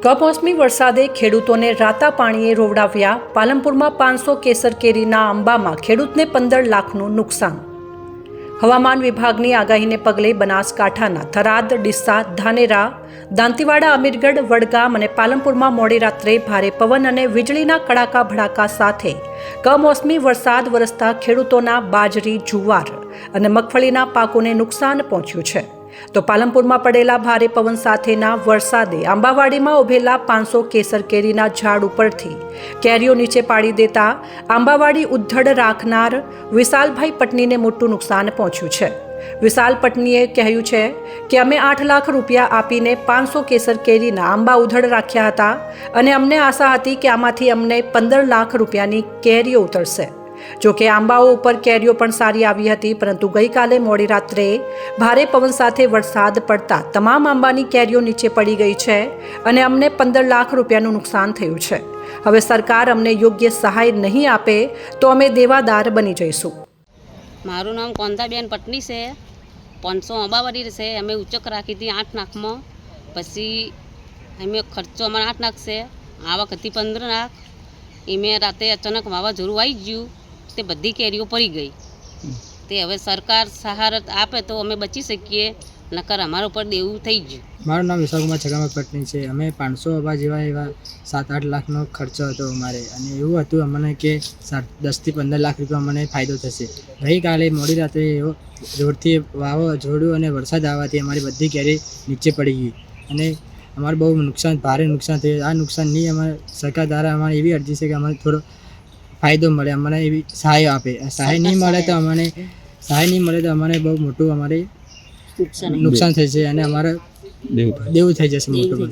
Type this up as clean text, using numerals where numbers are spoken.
કમોસમી વરસાદે ખેડૂતોને રાતા પાણીએ રોવડાવ્યા. પાલનપુરમાં 500 કેસર કેરીના આંબામાં ખેડૂતને 15 લાખનું નુકસાન. હવામાન વિભાગની આગાહીને પગલે બનાસકાંઠાના થરાદ, ડીસા, ધાનેરા, દાંતીવાડા, અમીરગઢ, વડગામ અને પાલનપુરમાં મોડી રાત્રે ભારે પવન અને વીજળીના કડાકા ભડાકા સાથે કમોસમી વરસાદ વરસતા ખેડૂતોના બાજરી, જુવાર અને મગફળીના પાકોને નુકસાન પહોંચ્યું છે. તો પાલનપુરમાં પડેલા ભારે પવન સાથેના વરસાદે આંબાવાડીમાં ઉભેલા 500 કેસર કેરીના ઝાડ ઉપરથી કેરીઓ નીચે પાડી દેતા આંબાવાડી ઉદ્ધડ રાખનાર વિશાલભાઈ પટનીને મોટું નુકસાન પહોંચ્યું છે. વિશાલ પટનીએ કહ્યું છે કે અમે 8 લાખ રૂપિયા આપીને 500 કેસર કેરીના આંબા ઉધડ રાખ્યા હતા અને અમને આશા હતી કે આમાંથી અમને 15 લાખ રૂપિયાની કેરીઓ ઉતરશે. જો કે આંબાઓ ઉપર કેરીઓ પણ સારી આવી હતી, પરંતુ ગઈકાલે મોડી રાત્રે ભારે પવન સાથે વરસાદ પડતા તમામ આંબાની કેરીઓ નીચે પડી ગઈ છે અને અમને 15 લાખ રૂપિયાનું નુકસાન થયું છે. હવે સરકાર અમને યોગ્ય સહાય નહીં આપે તો અમે દેવાદાર બની જઈશું. મારું નામ કોંતાબેન પટની છે. 500 આંબાવાડી છે. અમે ઉચક રાખી હતી 8 લાખમાં. પછી અમે ખર્ચો અમારે 8 લાખ છે. આવક હતી 15 લાખ. એમાં રાતે અચાનક વાવાઝોડું આવી ગયું, તે બધી કેરીઓ પડી ગઈ. તે હવે સરકાર સહાયતા આપે તો અમે બચી શકીએ, નકર અમારા ઉપર દેવું થઈ ગયું. મારું નામ વિશાલકુમાર છગામા પટની છે. અમે 500 આંબા જેવા એવા 7-8 લાખનો ખર્ચો હતો અમારે, અને એવું હતું અમને કે 10 થી 15 લાખ રૂપિયા અમને ફાયદો થશે. ગઈકાલે મોડી રાત્રે એવો જોરથી વાવાઝોડું અને વરસાદ આવવાથી અમારી બધી કેરી નીચે પડી ગઈ અને અમારે બહુ નુકસાન, ભારે નુકસાન થયું. આ નુકસાનની અમારે સરકાર દ્વારા અમારી એવી અરજી છે કે અમારે થોડો ફાયદો મળે, અમને એવી સહાય આપે. સહાય નહીં મળે તો અમને બહુ મોટું અમારે નુકસાન થશે અને અમારે દેવું થઈ જશે મોટું.